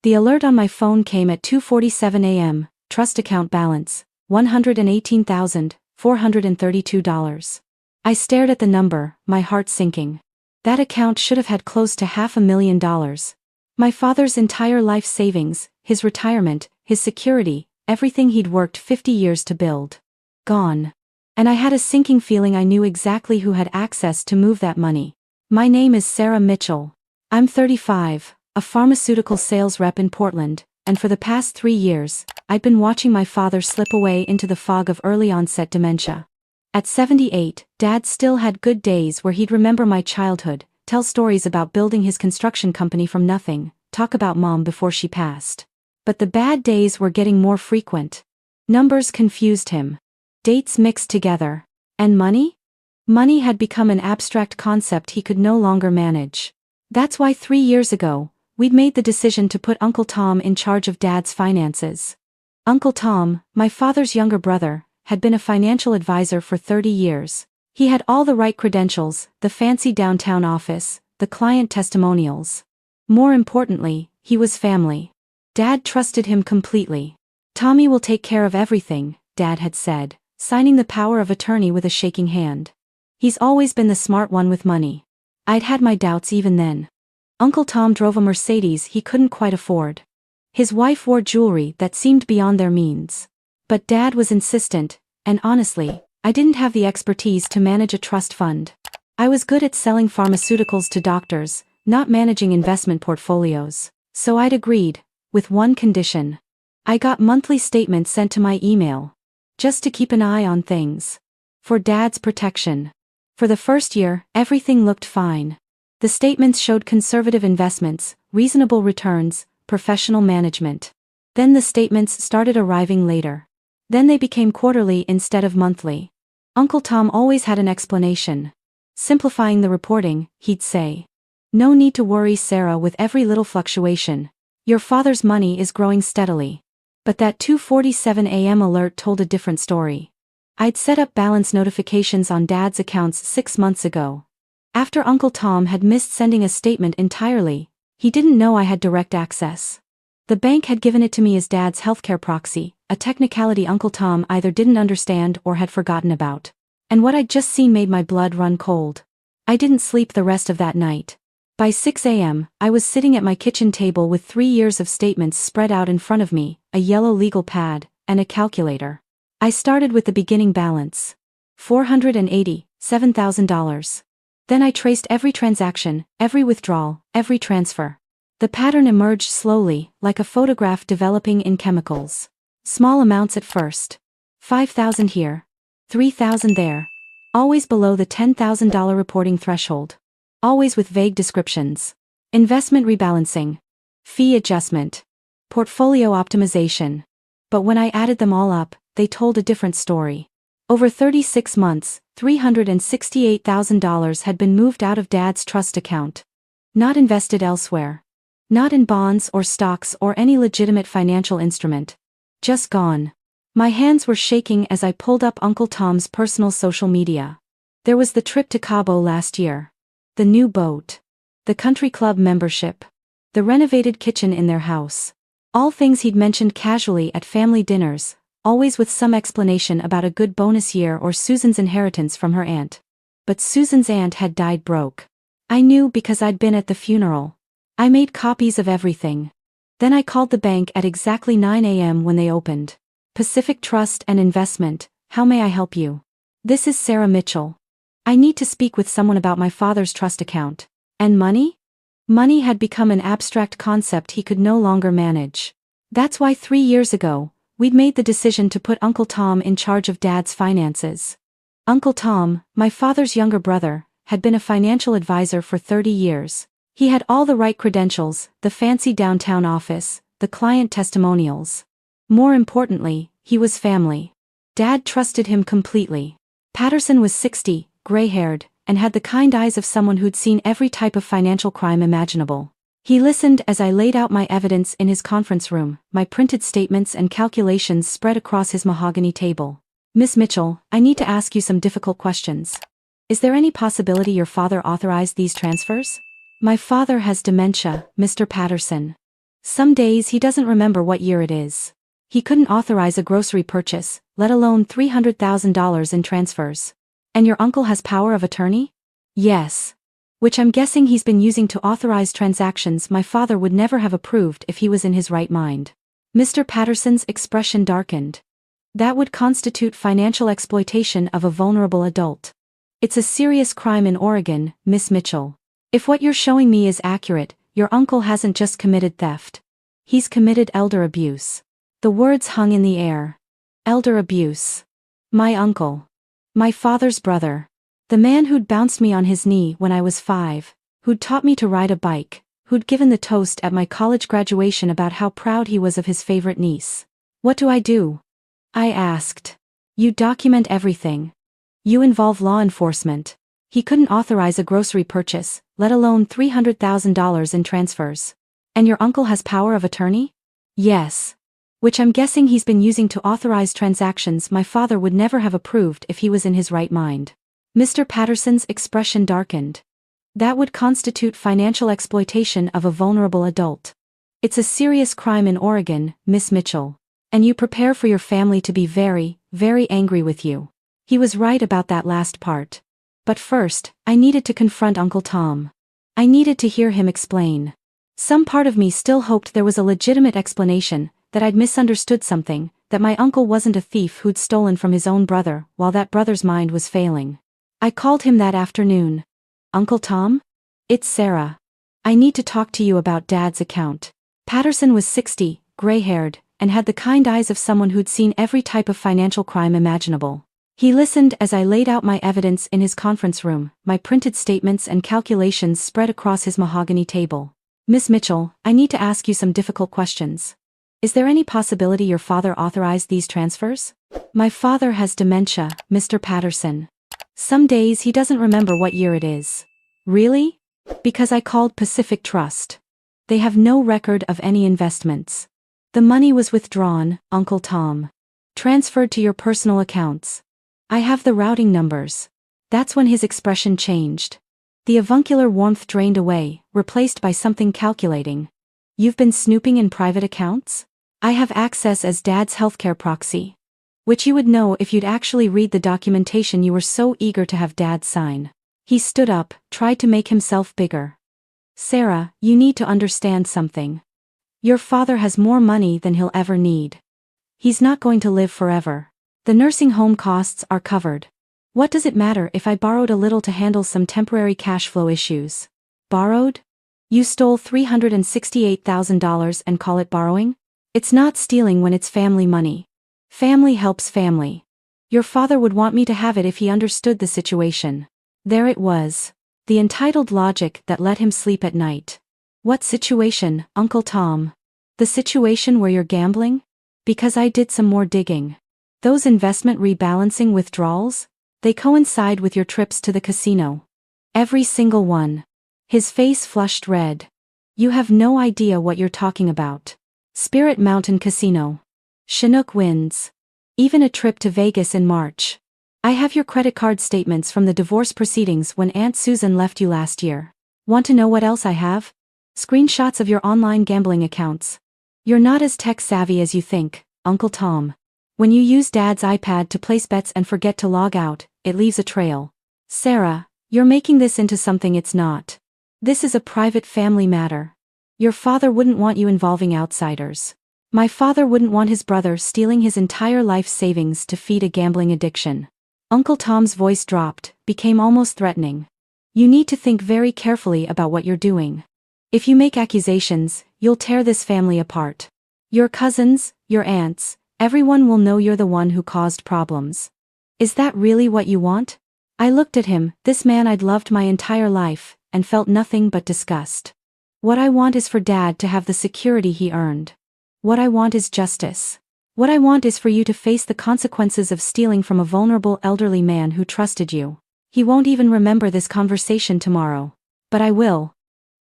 The alert on my phone came at 2:47 a.m., trust account balance, $118,432. I stared at the number, my heart sinking. That account should have had close to $500,000. My father's entire life savings, his retirement, his security, everything he'd worked 50 years to build. Gone. And I had a sinking feeling I knew exactly who had access to move that money. My name is Sarah Mitchell. I'm 35, a pharmaceutical sales rep in Portland, and for the past 3 years, I'd been watching my father slip away into the fog of early-onset dementia. At 78, Dad still had good days where he'd remember my childhood, tell stories about building his construction company from nothing, talk about Mom before she passed. But the bad days were getting more frequent. Numbers confused him. Dates mixed together. And money? Money had become an abstract concept he could no longer manage. That's why 3 years ago, we'd made the decision to put Uncle Tom in charge of Dad's finances. Uncle Tom, my father's younger brother, had been a financial advisor for 30 years. He had all the right credentials, the fancy downtown office, the client testimonials. More importantly, he was family. Dad trusted him completely. Tommy will take care of everything, Dad had said, signing the power of attorney with a shaking hand. He's always been the smart one with money. I'd had my doubts even then. Uncle Tom drove a Mercedes he couldn't quite afford. His wife wore jewelry that seemed beyond their means. But Dad was insistent, and honestly, I didn't have the expertise to manage a trust fund. I was good at selling pharmaceuticals to doctors, not managing investment portfolios. So I'd agreed, with one condition. I got monthly statements sent to my email. Just to keep an eye on things. For Dad's protection. For the first year, everything looked fine. The statements showed conservative investments, reasonable returns, professional management. Then the statements started arriving later. Then they became quarterly instead of monthly. Uncle Tom always had an explanation. Simplifying the reporting, he'd say. No need to worry, Sarah, with every little fluctuation. Your father's money is growing steadily. But that 2:47 a.m. alert told a different story. I'd set up balance notifications on Dad's accounts 6 months ago. After Uncle Tom had missed sending a statement entirely, he didn't know I had direct access. The bank had given it to me as Dad's healthcare proxy, a technicality Uncle Tom either didn't understand or had forgotten about. And what I'd just seen made my blood run cold. I didn't sleep the rest of that night. By 6 a.m., I was sitting at my kitchen table with 3 years of statements spread out in front of me, a yellow legal pad, and a calculator. I started with the beginning balance. $487,000. Then I traced every transaction, every withdrawal, every transfer. The pattern emerged slowly, like a photograph developing in chemicals. Small amounts at first. $5,000 here. $3,000 there. Always below the $10,000 reporting threshold. Always with vague descriptions. Investment rebalancing. Fee adjustment. Portfolio optimization. But when I added them all up, they told a different story. Over 36 months, $368,000 had been moved out of Dad's trust account. Not invested elsewhere. Not in bonds or stocks or any legitimate financial instrument. Just gone. My hands were shaking as I pulled up Uncle Tom's personal social media. There was the trip to Cabo last year. The new boat. The country club membership. The renovated kitchen in their house. All things he'd mentioned casually at family dinners, always with some explanation about a good bonus year or Susan's inheritance from her aunt. But Susan's aunt had died broke. I knew because I'd been at the funeral. I made copies of everything. Then I called the bank at exactly 9 a.m. when they opened. Pacific Trust and Investment, how may I help you? This is Sarah Mitchell. I need to speak with someone about my father's trust account. And money? Money had become an abstract concept he could no longer manage. That's why 3 years ago, we'd made the decision to put Uncle Tom in charge of Dad's finances. Uncle Tom, my father's younger brother, had been a financial advisor for 30 years. He had all the right credentials, the fancy downtown office, the client testimonials. More importantly, he was family. Dad trusted him completely. Patterson was 60, gray-haired, and had the kind eyes of someone who'd seen every type of financial crime imaginable. He listened as I laid out my evidence in his conference room, my printed statements and calculations spread across his mahogany table. Miss Mitchell, I need to ask you some difficult questions. Is there any possibility your father authorized these transfers? My father has dementia, Mr. Patterson. Some days he doesn't remember what year it is. He couldn't authorize a grocery purchase, let alone $300,000 in transfers. And your uncle has power of attorney? Yes. Which I'm guessing he's been using to authorize transactions my father would never have approved if he was in his right mind. Mr. Patterson's expression darkened. That would constitute financial exploitation of a vulnerable adult. It's a serious crime in Oregon, Miss Mitchell. If what you're showing me is accurate, your uncle hasn't just committed theft. He's committed elder abuse. The words hung in the air. Elder abuse. My uncle. My father's brother. The man who'd bounced me on his knee when I was 5, who'd taught me to ride a bike, who'd given the toast at my college graduation about how proud he was of his favorite niece. What do I do? I asked. You document everything. You involve law enforcement. He couldn't authorize a grocery purchase, let alone $300,000 in transfers. And your uncle has power of attorney? Yes. Which I'm guessing he's been using to authorize transactions my father would never have approved if he was in his right mind. Mr. Patterson's expression darkened. That would constitute financial exploitation of a vulnerable adult. It's a serious crime in Oregon, Miss Mitchell. And you prepare for your family to be very, very angry with you. He was right about that last part. But first, I needed to confront Uncle Tom. I needed to hear him explain. Some part of me still hoped there was a legitimate explanation, that I'd misunderstood something, that my uncle wasn't a thief who'd stolen from his own brother while that brother's mind was failing. I called him that afternoon. Uncle Tom? It's Sarah. I need to talk to you about Dad's account. Patterson was 60, gray-haired, and had the kind eyes of someone who'd seen every type of financial crime imaginable. He listened as I laid out my evidence in his conference room, my printed statements and calculations spread across his mahogany table. Miss Mitchell, I need to ask you some difficult questions. Is there any possibility your father authorized these transfers? My father has dementia, Mr. Patterson. Some days he doesn't remember what year it is. Really? Because I called Pacific Trust. They have no record of any investments. The money was withdrawn, Uncle Tom. Transferred to your personal accounts. I have the routing numbers. That's when his expression changed. The avuncular warmth drained away, replaced by something calculating. You've been snooping in private accounts? I have access as Dad's healthcare proxy. Which you would know if you'd actually read the documentation you were so eager to have Dad sign. He stood up, tried to make himself bigger. Sarah, you need to understand something. Your father has more money than he'll ever need. He's not going to live forever. The nursing home costs are covered. What does it matter if I borrowed a little to handle some temporary cash flow issues? Borrowed? You stole $368,000 and call it borrowing? It's not stealing when it's family money. Family helps family. Your father would want me to have it if he understood the situation. There it was. The entitled logic that let him sleep at night. What situation, Uncle Tom? The situation where you're gambling? Because I did some more digging. Those investment rebalancing withdrawals? They coincide with your trips to the casino. Every single one. His face flushed red. You have no idea what you're talking about. Spirit Mountain Casino. Chinook Winds. Even a trip to Vegas in March. I have your credit card statements from the divorce proceedings when Aunt Susan left you last year. Want to know what else I have? Screenshots of your online gambling accounts. You're not as tech-savvy as you think, Uncle Tom. When you use Dad's iPad to place bets and forget to log out, it leaves a trail. Sarah, you're making this into something it's not. This is a private family matter. Your father wouldn't want you involving outsiders. My father wouldn't want his brother stealing his entire life savings to feed a gambling addiction. Uncle Tom's voice dropped, became almost threatening. You need to think very carefully about what you're doing. If you make accusations, you'll tear this family apart. Your cousins, your aunts, everyone will know you're the one who caused problems. Is that really what you want? I looked at him, this man I'd loved my entire life, and felt nothing but disgust. What I want is for Dad to have the security he earned. What I want is justice. What I want is for you to face the consequences of stealing from a vulnerable elderly man who trusted you. He won't even remember this conversation tomorrow. But I will.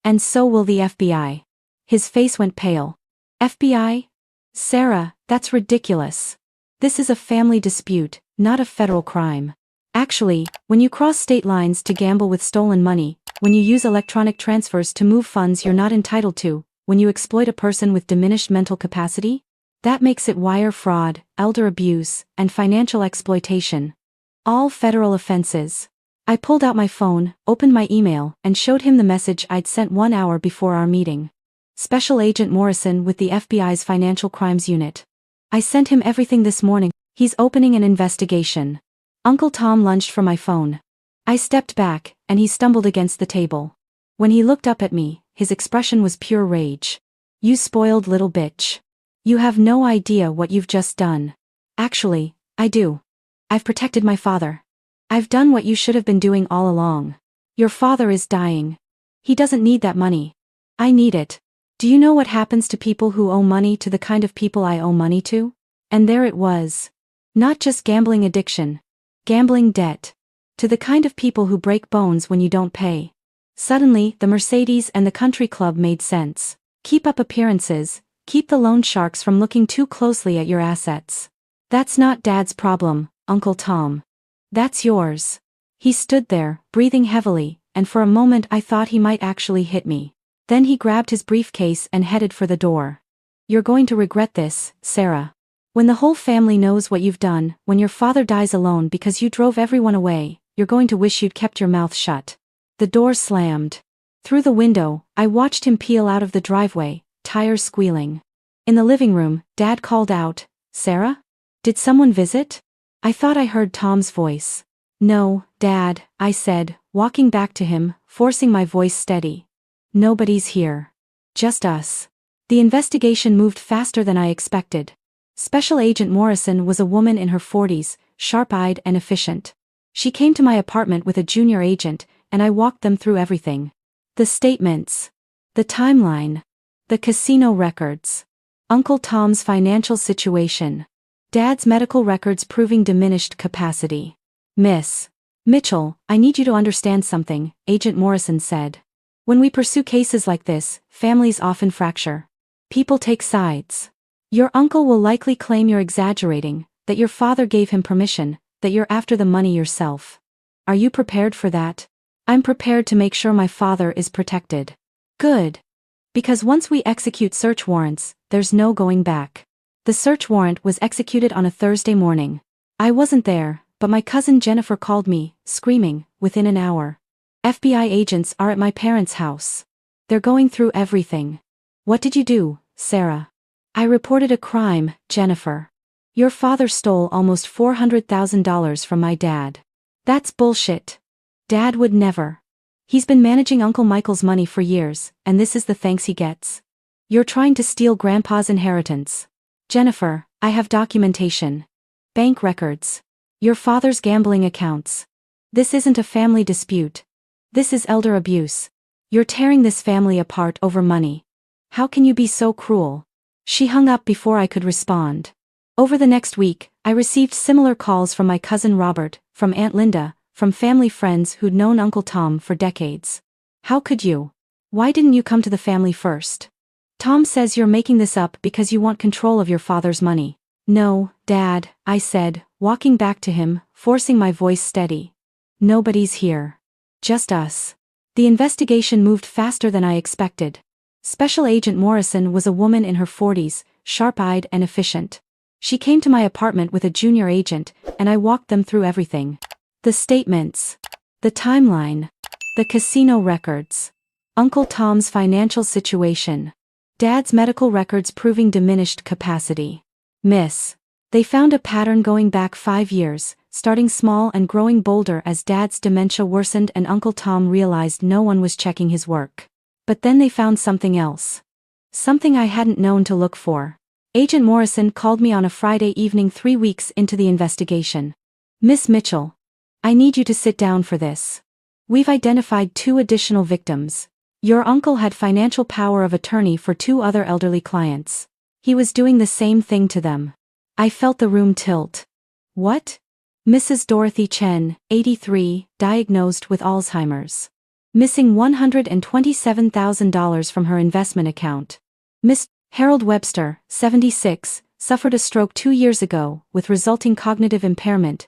And so will the FBI. His face went pale. FBI? Sarah, that's ridiculous. This is a family dispute, not a federal crime. Actually, when you cross state lines to gamble with stolen money, when you use electronic transfers to move funds you're not entitled to, when you exploit a person with diminished mental capacity? That makes it wire fraud, elder abuse, and financial exploitation. All federal offenses. I pulled out my phone, opened my email, and showed him the message I'd sent 1 hour before our meeting. Special Agent Morrison with the FBI's Financial Crimes Unit. I sent him everything this morning. He's opening an investigation. Uncle Tom lunged for my phone. I stepped back, and he stumbled against the table. When he looked up at me, his expression was pure rage. You spoiled little bitch. You have no idea what you've just done. Actually, I do. I've protected my father. I've done what you should have been doing all along. Your father is dying. He doesn't need that money. I need it. Do you know what happens to people who owe money to the kind of people I owe money to? And there it was. Not just gambling addiction. Gambling debt. To the kind of people who break bones when you don't pay. Suddenly, the Mercedes and the country club made sense. Keep up appearances. Keep the loan sharks from looking too closely at your assets. That's not Dad's problem, Uncle Tom. That's yours. He stood there, breathing heavily, and for a moment I thought he might actually hit me. Then he grabbed his briefcase and headed for the door. You're going to regret this, Sarah. When the whole family knows what you've done, when your father dies alone because you drove everyone away, you're going to wish you'd kept your mouth shut. The door slammed. Through the window, I watched him peel out of the driveway, tires squealing. In the living room, Dad called out, Sarah? Did someone visit? I thought I heard Tom's voice. No, Dad, I said, walking back to him, forcing my voice steady. Nobody's here. Just us. The investigation moved faster than I expected. Special Agent Morrison was a woman in her 40s, sharp-eyed and efficient. She came to my apartment with a junior agent, and I walked them through everything. The statements. The timeline. The casino records. Uncle Tom's financial situation. Dad's medical records proving diminished capacity. Miss Mitchell, I need you to understand something, Agent Morrison said. When we pursue cases like this, families often fracture. People take sides. Your uncle will likely claim you're exaggerating, that your father gave him permission, that you're after the money yourself. Are you prepared for that? I'm prepared to make sure my father is protected. Good. Because once we execute search warrants, there's no going back. The search warrant was executed on a Thursday morning. I wasn't there, but my cousin Jennifer called me, screaming, within an hour. FBI agents are at my parents' house. They're going through everything. What did you do, Sarah? I reported a crime, Jennifer. Your father stole almost $400,000 from my dad. That's bullshit. Dad would never. He's been managing Uncle Michael's money for years, and this is the thanks he gets. You're trying to steal Grandpa's inheritance. Jennifer, I have documentation. Bank records. Your father's gambling accounts. This isn't a family dispute. This is elder abuse. You're tearing this family apart over money. How can you be so cruel? She hung up before I could respond. Over the next week, I received similar calls from my cousin Robert, from Aunt Linda, from family friends who'd known Uncle Tom for decades. How could you? Why didn't you come to the family first? Tom says you're making this up because you want control of your father's money. No, Dad, I said, walking back to him, forcing my voice steady. Nobody's here. Just us. The investigation moved faster than I expected. Special Agent Morrison was a woman in her 40s, sharp-eyed and efficient. She came to my apartment with a junior agent, and I walked them through everything. The statements. The timeline. The casino records. Uncle Tom's financial situation. Dad's medical records proving diminished capacity. Miss. They found a pattern going back 5 years, starting small and growing bolder as Dad's dementia worsened and Uncle Tom realized no one was checking his work. But then they found something else. Something I hadn't known to look for. Agent Morrison called me on a Friday evening 3 weeks into the investigation. Miss Mitchell. I need you to sit down for this. We've identified 2 additional victims. Your uncle had financial power of attorney for 2 other elderly clients. He was doing the same thing to them. I felt the room tilt. What? Mrs. Dorothy Chen, 83, diagnosed with Alzheimer's. Missing $127,000 from her investment account. Miss Harold Webster, 76, suffered a stroke 2 years ago, with resulting cognitive impairment.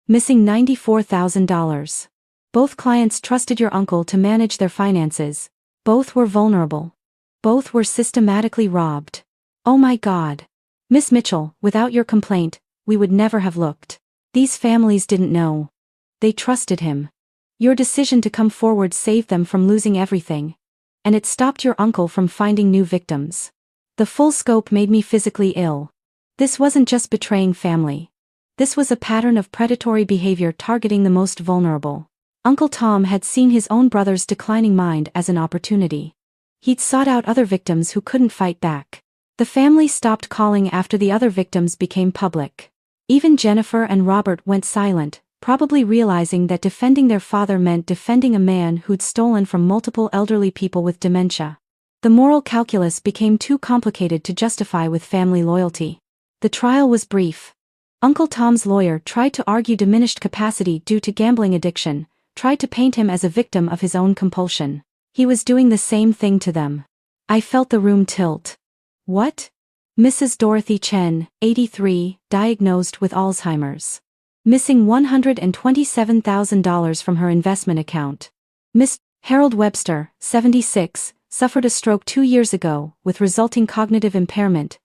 Missing $94,000. Both clients trusted your uncle to manage their finances. Both were vulnerable. Both were systematically robbed. Oh my God. Miss Mitchell, without your complaint, we would never have looked. These families didn't know. They trusted him. Your decision to come forward saved them from losing everything. And it stopped your uncle from finding new victims. The full scope made me physically ill. This wasn't just betraying family. This was a pattern of predatory behavior targeting the most vulnerable. Uncle Tom had seen his own brother's declining mind as an opportunity. He'd sought out other victims who couldn't fight back. The family stopped calling after the other victims became public. Even Jennifer and Robert went silent, probably realizing that defending their father meant defending a man who'd stolen from multiple elderly people with dementia. The moral calculus became too complicated to justify with family loyalty. The trial was brief. Uncle Tom's lawyer tried to argue diminished capacity due to gambling addiction, tried to paint him as a victim of his own compulsion. He was doing the same thing to them. I felt the room tilt. What? Mrs. Dorothy Chen, 83, diagnosed with Alzheimer's. Missing $127,000 from her investment account. Miss Harold Webster, 76, suffered a stroke 2 years ago, with resulting cognitive impairment.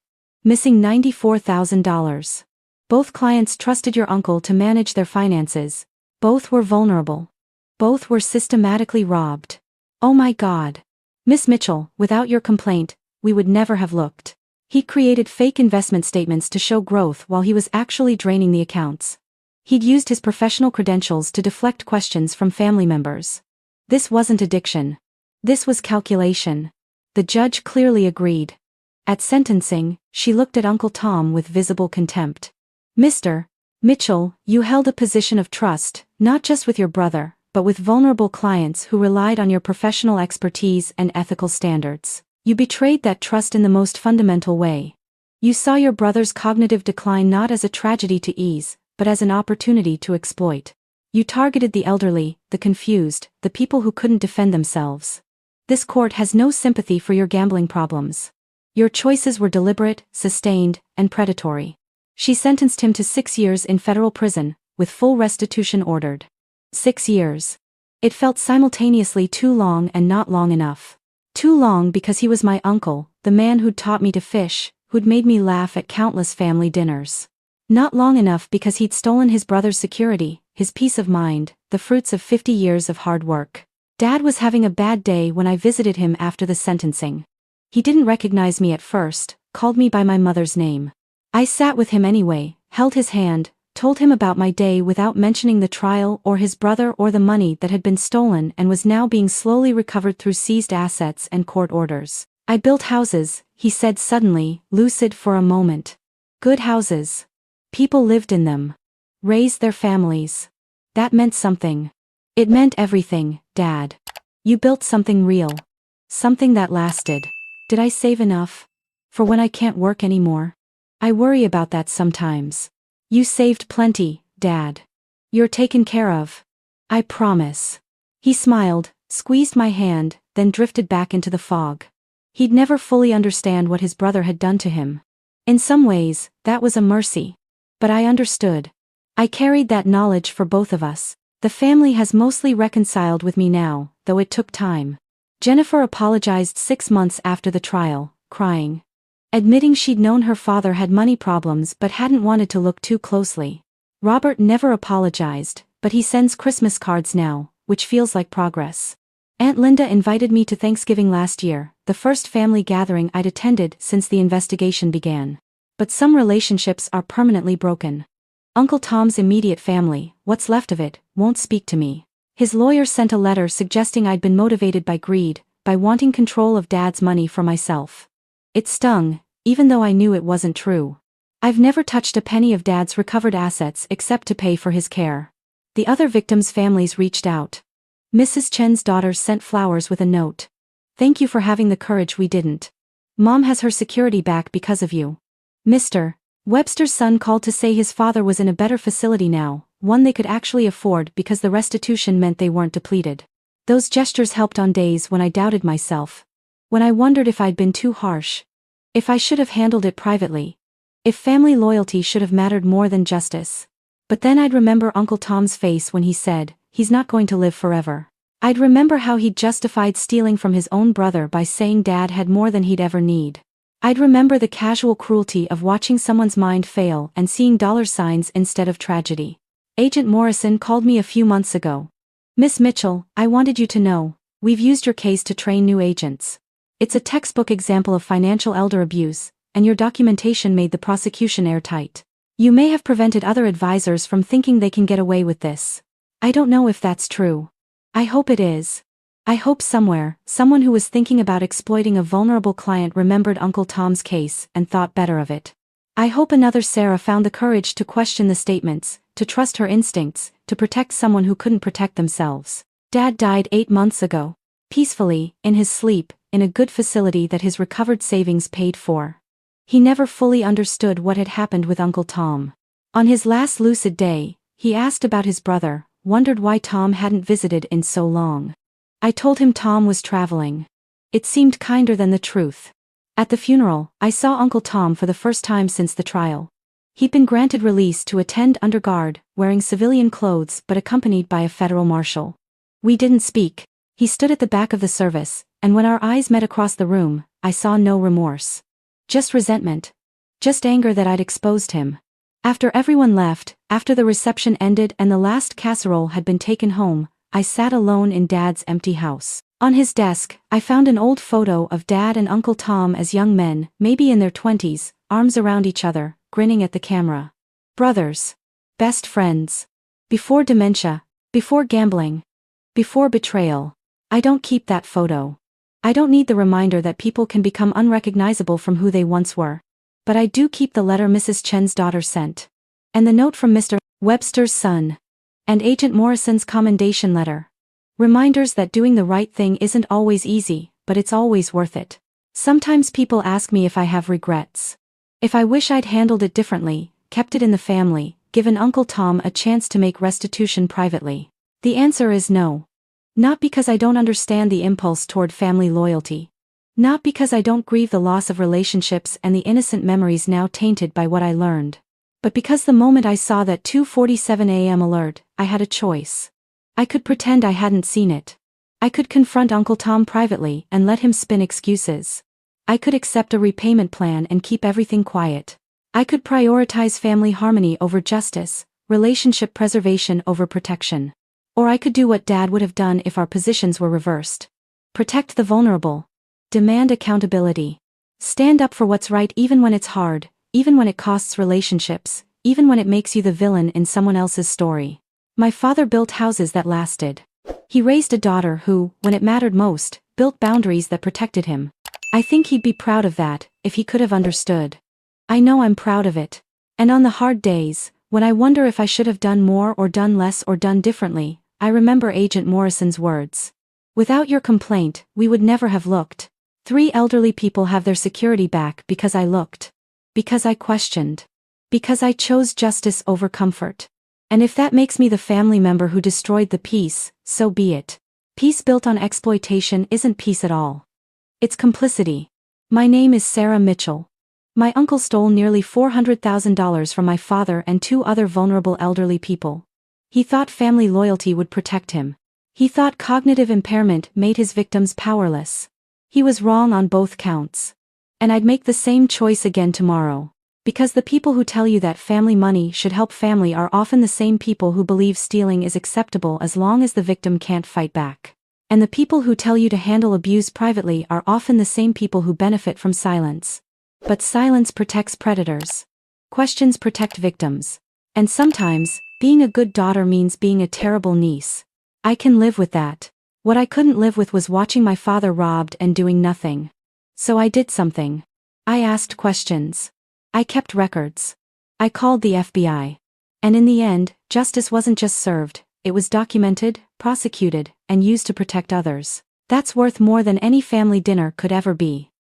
Missing $94,000. Both clients trusted your uncle to manage their finances. Both were vulnerable. Both were systematically robbed. Oh my God. Miss Mitchell, without your complaint, we would never have looked. He created fake investment statements to show growth while he was actually draining the accounts. He'd used his professional credentials to deflect questions from family members. This wasn't addiction. This was calculation. The judge clearly agreed. At sentencing, she looked at Uncle Tom with visible contempt. Mr. Mitchell, you held a position of trust, not just with your brother, but with vulnerable clients who relied on your professional expertise and ethical standards. You betrayed that trust in the most fundamental way. You saw your brother's cognitive decline not as a tragedy to ease, but as an opportunity to exploit. You targeted the elderly, the confused, the people who couldn't defend themselves. This court has no sympathy for your gambling problems. Your choices were deliberate, sustained, and predatory. She sentenced him to 6 years in federal prison, with full restitution ordered. 6 years. It felt simultaneously too long and not long enough. Too long because he was my uncle, the man who'd taught me to fish, who'd made me laugh at countless family dinners. Not long enough because he'd stolen his brother's security, his peace of mind, the fruits of 50 years of hard work. Dad was having a bad day when I visited him after the sentencing. He didn't recognize me at first, called me by my mother's name. I sat with him anyway, held his hand, told him about my day without mentioning the trial or his brother or the money that had been stolen and was now being slowly recovered through seized assets and court orders. I built houses, he said suddenly, lucid for a moment. Good houses. People lived in them. Raised their families. That meant something. It meant everything, Dad. You built something real. Something that lasted. Did I save enough? For when I can't work anymore? I worry about that sometimes. You saved plenty, Dad. You're taken care of. I promise. He smiled, squeezed my hand, then drifted back into the fog. He'd never fully understand what his brother had done to him. In some ways, that was a mercy. But I understood. I carried that knowledge for both of us. The family has mostly reconciled with me now, though it took time. Jennifer apologized 6 months after the trial, crying. Admitting she'd known her father had money problems but hadn't wanted to look too closely. Robert never apologized, but he sends Christmas cards now, which feels like progress. Aunt Linda invited me to Thanksgiving last year, the first family gathering I'd attended since the investigation began. But some relationships are permanently broken. Uncle Tom's immediate family, what's left of it, won't speak to me. His lawyer sent a letter suggesting I'd been motivated by greed, by wanting control of Dad's money for myself. It stung, even though I knew it wasn't true. I've never touched a penny of Dad's recovered assets except to pay for his care. The other victims' families reached out. Mrs. Chen's daughter sent flowers with a note. Thank you for having the courage we didn't. Mom has her security back because of you. Mr. Webster's son called to say his father was in a better facility now, one they could actually afford because the restitution meant they weren't depleted. Those gestures helped on days when I doubted myself. When I wondered if I'd been too harsh. If I should have handled it privately. If family loyalty should have mattered more than justice. But then I'd remember Uncle Tom's face when he said, he's not going to live forever. I'd remember how he'd justified stealing from his own brother by saying Dad had more than he'd ever need. I'd remember the casual cruelty of watching someone's mind fail and seeing dollar signs instead of tragedy. Agent Morrison called me a few months ago. "Miss Mitchell, I wanted you to know, we've used your case to train new agents. It's a textbook example of financial elder abuse, and your documentation made the prosecution airtight. You may have prevented other advisors from thinking they can get away with this. I don't know if that's true. I hope it is. I hope somewhere, someone who was thinking about exploiting a vulnerable client remembered Uncle Tom's case and thought better of it. I hope another Sarah found the courage to question the statements, to trust her instincts, to protect someone who couldn't protect themselves. Dad died 8 months ago. Peacefully, in his sleep, in a good facility that his recovered savings paid for. He never fully understood what had happened with Uncle Tom. On his last lucid day, he asked about his brother, wondered why Tom hadn't visited in so long. I told him Tom was traveling. It seemed kinder than the truth. At the funeral, I saw Uncle Tom for the first time since the trial. He'd been granted release to attend under guard, wearing civilian clothes but accompanied by a federal marshal. We didn't speak. He stood at the back of the service, and when our eyes met across the room, I saw no remorse. Just resentment. Just anger that I'd exposed him. After everyone left, after the reception ended and the last casserole had been taken home, I sat alone in Dad's empty house. On his desk, I found an old photo of Dad and Uncle Tom as young men, maybe in their 20s, arms around each other, grinning at the camera. Brothers. Best friends. Before dementia. Before gambling. Before betrayal. I don't keep that photo. I don't need the reminder that people can become unrecognizable from who they once were. But I do keep the letter Mrs. Chen's daughter sent. And the note from Mr. Webster's son. And Agent Morrison's commendation letter. Reminders that doing the right thing isn't always easy, but it's always worth it. Sometimes people ask me if I have regrets. If I wish I'd handled it differently, kept it in the family, given Uncle Tom a chance to make restitution privately. The answer is no. Not because I don't understand the impulse toward family loyalty. Not because I don't grieve the loss of relationships and the innocent memories now tainted by what I learned. But because the moment I saw that 2:47 a.m. alert, I had a choice. I could pretend I hadn't seen it. I could confront Uncle Tom privately and let him spin excuses. I could accept a repayment plan and keep everything quiet. I could prioritize family harmony over justice, relationship preservation over protection. Or I could do what Dad would have done if our positions were reversed. Protect the vulnerable. Demand accountability. Stand up for what's right even when it's hard, even when it costs relationships, even when it makes you the villain in someone else's story. My father built houses that lasted. He raised a daughter who, when it mattered most, built boundaries that protected him. I think he'd be proud of that, if he could have understood. I know I'm proud of it. And on the hard days, when I wonder if I should have done more or done less or done differently, I remember Agent Morrison's words. Without your complaint, we would never have looked. 3 elderly people have their security back because I looked. Because I questioned. Because I chose justice over comfort. And if that makes me the family member who destroyed the peace, so be it. Peace built on exploitation isn't peace at all. It's complicity. My name is Sarah Mitchell. My uncle stole nearly $400,000 from my father and 2 other vulnerable elderly people. He thought family loyalty would protect him. He thought cognitive impairment made his victims powerless. He was wrong on both counts. And I'd make the same choice again tomorrow. Because the people who tell you that family money should help family are often the same people who believe stealing is acceptable as long as the victim can't fight back. And the people who tell you to handle abuse privately are often the same people who benefit from silence. But silence protects predators. Questions protect victims. And sometimes, being a good daughter means being a terrible niece. I can live with that. What I couldn't live with was watching my father robbed and doing nothing. So I did something. I asked questions. I kept records. I called the FBI. And in the end, justice wasn't just served, it was documented, prosecuted, and used to protect others. That's worth more than any family dinner could ever be.